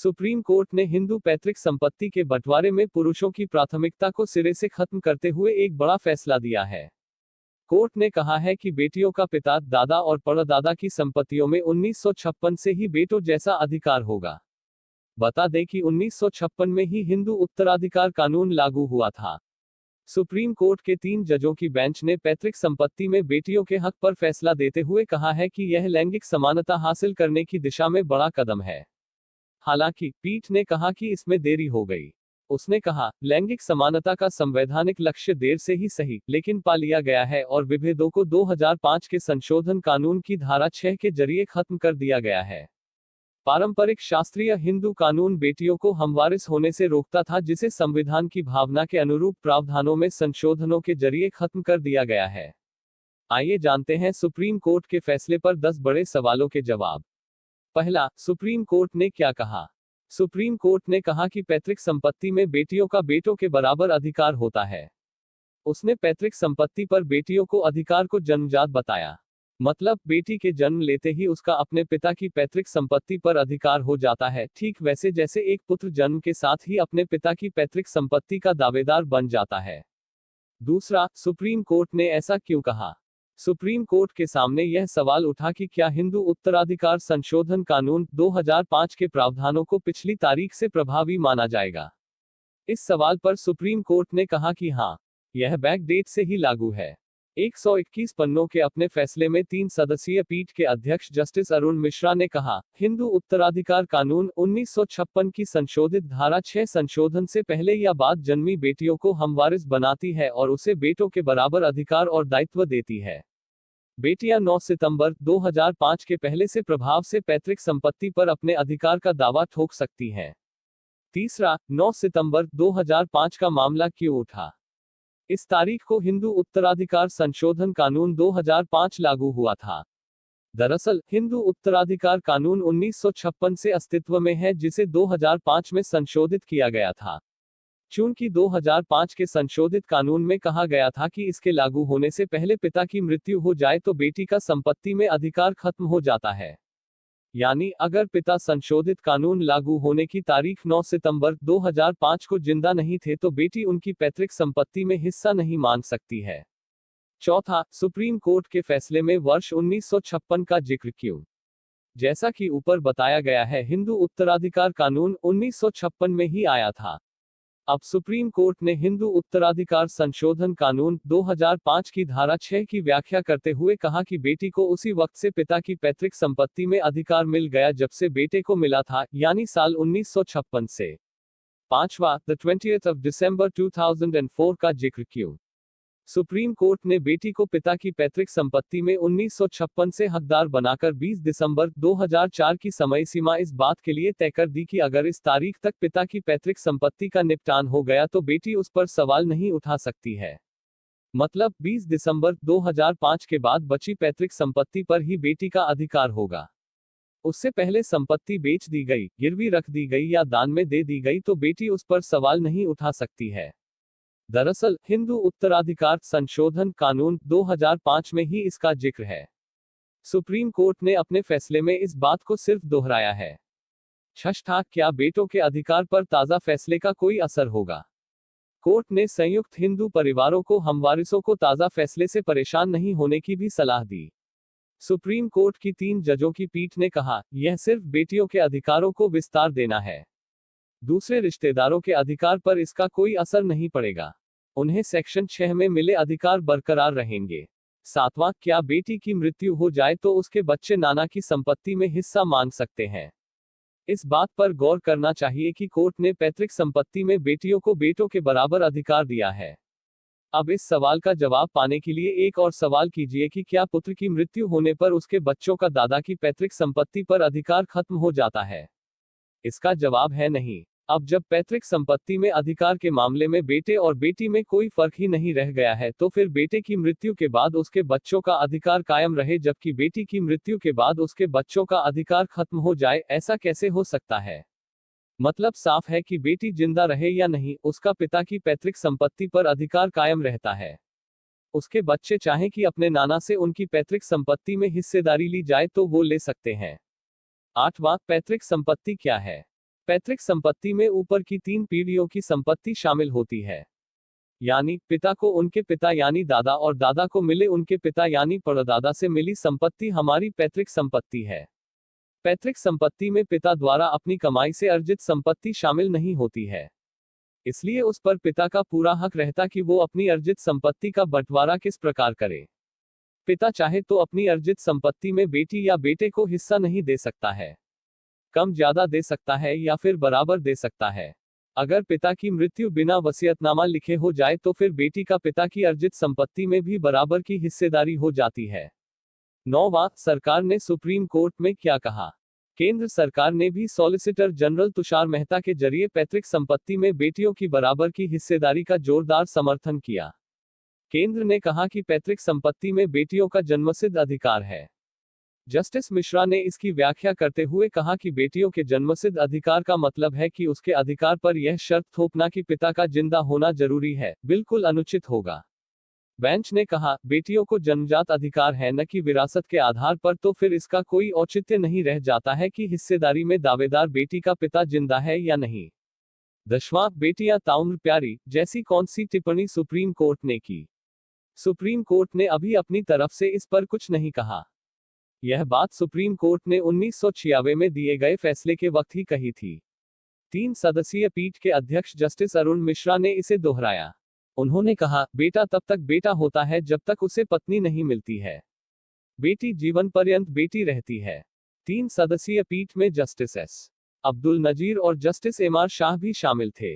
Supreme court ने हिंदू पैतृक संपत्ति के बंटवारे में पुरुषों की प्राथमिकता को सिरे से खत्म करते हुए एक बड़ा फैसला दिया है। कोर्ट ने कहा है कि बेटियों का पिता, दादा और परदादा की संपत्तियों में 1956 से ही बेटों जैसा अधिकार होगा। बता दें कि 1956 में ही हिंदू उत्तराधिकार कानून लागू हुआ था। सुप्रीम कोर्ट के 3 जजों की बेंच ने पैतृक संपत्ति में बेटियों के हक पर फैसला देते हुए कहा है कि यह लैंगिक समानता हासिल करने की दिशा में बड़ा कदम है। हालांकि पीठ ने कहा कि इसमें देरी हो गई। उसने कहा, लैंगिक समानता का संवैधानिक लक्ष्य देर से ही सही, लेकिन पा लिया गया है और विभेदों को 2005 के संशोधन कानून की धारा 6 के जरिए खत्म कर दिया गया है। पारंपरिक शास्त्रीय हिंदू कानून बेटियों को हमवारिस होने से रोकता था, जिसे संविधान की भावना के अनुरूप प्रावधानों में संशोधनों के जरिए खत्म कर दिया गया है। आइए जानते हैं सुप्रीम कोर्ट के फैसले पर 10 बड़े सवालों के जवाब। पहला, सुप्रीम कोर्ट ने क्या कहा? सुप्रीम कोर्ट ने कहा कि पैतृक संपत्ति में बेटियों का बेटों के बराबर अधिकार होता है। उसने पैतृक संपत्ति पर बेटियों को अधिकार को जन्मजात बताया। मतलब बेटी के जन्म लेते ही उसका अपने पिता की पैतृक संपत्ति पर अधिकार हो जाता है, ठीक वैसे जैसे एक पुत्र जन्म के साथ ही अपने पिता की पैतृक संपत्ति का दावेदार बन जाता है। दूसरा, सुप्रीम कोर्ट ने ऐसा क्यों कहा? सुप्रीम कोर्ट के सामने यह सवाल उठा कि क्या हिंदू उत्तराधिकार संशोधन कानून 2005 के प्रावधानों को पिछली तारीख से प्रभावी माना जाएगा। इस सवाल पर सुप्रीम कोर्ट ने कहा कि हाँ, यह बैकडेट से ही लागू है। 121 पन्नों के अपने फैसले में 3 सदस्यीय पीठ के अध्यक्ष जस्टिस अरुण मिश्रा ने कहा, हिंदू उत्तराधिकार कानून 1956 की संशोधित धारा 6 संशोधन से पहले या बाद जन्मी बेटियों को हमवारिस बनाती है और उसे बेटों के बराबर अधिकार और दायित्व देती है। बेटियां 9 सितंबर 2005 के पहले से प्रभाव से पैतृक संपत्ति पर अपने अधिकार का दावा ठोक सकती हैं। तीसरा, 9 सितंबर 2005 का मामला क्यों उठा? इस तारीख को हिंदू उत्तराधिकार संशोधन कानून 2005 लागू हुआ था। दरअसल, हिंदू उत्तराधिकार कानून 1956 से अस्तित्व में है, जिसे 2005 में संशोधित किया गया था। चूंकि 2005 के संशोधित कानून में कहा गया था कि इसके लागू होने से पहले पिता की मृत्यु हो जाए तो बेटी का संपत्ति में अधिकार खत्म हो जाता है। यानी अगर पिता संशोधित कानून लागू होने की तारीख 9 सितंबर 2005 को जिंदा नहीं थे तो बेटी उनकी पैतृक संपत्ति में हिस्सा नहीं मांग सकती है। चौथा, सुप्रीम कोर्ट के फैसले में वर्ष 1956 का जिक्र क्यों? जैसा कि ऊपर बताया गया है, हिंदू उत्तराधिकार कानून 1956 में ही आया था। अब सुप्रीम कोर्ट ने हिंदू उत्तराधिकार संशोधन कानून 2005 की धारा 6 की व्याख्या करते हुए कहा कि बेटी को उसी वक्त से पिता की पैतृक संपत्ति में अधिकार मिल गया जब से बेटे को मिला था, यानी साल 1956 से। पांचवा, द 20th of December 2004 का जिक्र क्यों? सुप्रीम कोर्ट ने बेटी को पिता की पैतृक संपत्ति में 1956 से हकदार बनाकर 20 दिसंबर 2004 की समय सीमा इस बात के लिए तय कर दी कि अगर इस तारीख तक पिता की पैतृक संपत्ति का निपटान हो गया तो बेटी उस पर सवाल नहीं उठा सकती है। मतलब 20 दिसंबर 2005 के बाद बची पैतृक संपत्ति पर ही बेटी का अधिकार होगा। उससे पहले संपत्ति बेच दी गई, गिरवी रख दी गई या दान में दे दी गई तो बेटी उस पर सवाल नहीं उठा सकती है। दरअसल, हिंदू उत्तराधिकार संशोधन कानून 2005 में ही इसका जिक्र है। सुप्रीम कोर्ट ने अपने फैसले में इस बात को सिर्फ दोहराया है। छठा, क्या बेटों के अधिकार पर ताजा फैसले का कोई असर होगा? कोर्ट ने संयुक्त हिंदू परिवारों को हमवारिसों को ताजा फैसले से परेशान नहीं होने की भी सलाह दी। सुप्रीम कोर्ट की 3 जजों की पीठ ने कहा, यह सिर्फ बेटियों के अधिकारों को विस्तार देना है। दूसरे रिश्तेदारों के अधिकार पर इसका कोई असर नहीं पड़ेगा। उन्हें सेक्शन 6 में मिले अधिकार बरकरार रहेंगे। सातवां, क्या बेटी की मृत्यु हो जाए तो उसके बच्चे नाना की संपत्ति में हिस्सा मांग सकते हैं? इस बात पर गौर करना चाहिए कि कोर्ट ने पैतृक संपत्ति में बेटियों को बेटों के बराबर अधिकार दिया है। अब इस सवाल का जवाब पाने के लिए एक और सवाल कीजिए कि क्या पुत्र की मृत्यु होने पर उसके बच्चों का दादा की पैतृक संपत्ति पर अधिकार खत्म हो जाता है? इसका जवाब है नहीं। अब जब पैतृक संपत्ति में अधिकार के मामले में बेटे और बेटी में कोई फर्क ही नहीं रह गया है तो फिर बेटे की मृत्यु के बाद उसके बच्चों का अधिकार कायम रहे जबकि बेटी की मृत्यु के बाद उसके बच्चों का अधिकार खत्म हो जाए, ऐसा कैसे हो सकता है? मतलब साफ है कि बेटी जिंदा रहे या नहीं, उसका पिता की पैतृक संपत्ति पर अधिकार कायम रहता है। उसके बच्चे चाहें कि अपने नाना से उनकी पैतृक संपत्ति में हिस्सेदारी ली जाए तो वो ले सकते हैं। आठवां, पैतृक संपत्ति क्या है? पैतृक संपत्ति में ऊपर की 3 पीढ़ियों की संपत्ति शामिल होती है, यानी पिता को उनके पिता यानी दादा और दादा को मिले उनके पिता यानी परदादा से मिली संपत्ति हमारी पैतृक संपत्ति है। पैतृक संपत्ति में पिता द्वारा अपनी कमाई से अर्जित संपत्ति शामिल नहीं होती है, इसलिए उस पर पिता का पूरा हक रहता कि वो अपनी अर्जित संपत्ति का बंटवारा किस प्रकार करे। पिता चाहे तो अपनी अर्जित संपत्ति में बेटी या बेटे को हिस्सा नहीं दे सकता है, कम ज्यादा दे सकता है या फिर बराबर दे सकता है। अगर पिता की मृत्यु बिना वसीयतनामा लिखे हो जाए तो फिर बेटी का पिता की अर्जित संपत्ति में भी बराबर की हिस्सेदारी हो जाती है। 9वां, सरकार ने सुप्रीम कोर्ट में क्या कहा। केंद्र सरकार ने भी सॉलिसिटर जनरल तुषार मेहता के जरिए पैतृक संपत्ति में बेटियों की बराबर की हिस्सेदारी का जोरदार समर्थन किया। केंद्र ने कहा कि पैतृक संपत्ति में बेटियों का जन्मसिद्ध अधिकार है। जस्टिस मिश्रा ने इसकी व्याख्या करते हुए कहा कि बेटियों के जन्मसिद्ध अधिकार का मतलब है कि उसके अधिकार पर यह शर्त थोपना कि पिता का जिंदा होना जरूरी है, बिल्कुल अनुचित होगा। बेंच ने कहा, बेटियों को जन्मजात अधिकार है न कि विरासत के आधार पर, तो फिर इसका कोई औचित्य नहीं रह जाता है कि हिस्सेदारी में दावेदार बेटी का पिता जिंदा है या नहीं। 10वां, बेटियां ताउम्र प्यारी जैसी कौन सी टिप्पणी सुप्रीम कोर्ट ने की। सुप्रीम कोर्ट ने अभी अपनी तरफ से इस पर कुछ नहीं कहा। यह बात सुप्रीम कोर्ट ने 1996 में दिए गए फैसले के वक्त ही कही थी। 3 सदस्यीय पीठ के अध्यक्ष जस्टिस अरुण मिश्रा ने इसे दोहराया। उन्होंने कहा, बेटा तब तक बेटा होता है जब तक उसे पत्नी नहीं मिलती है। बेटी जीवन पर्यंत बेटी रहती है। 3 सदस्यीय पीठ में जस्टिस एस. अब्दुल नजीर और जस्टिस एम. आर. शाह भी शामिल थे।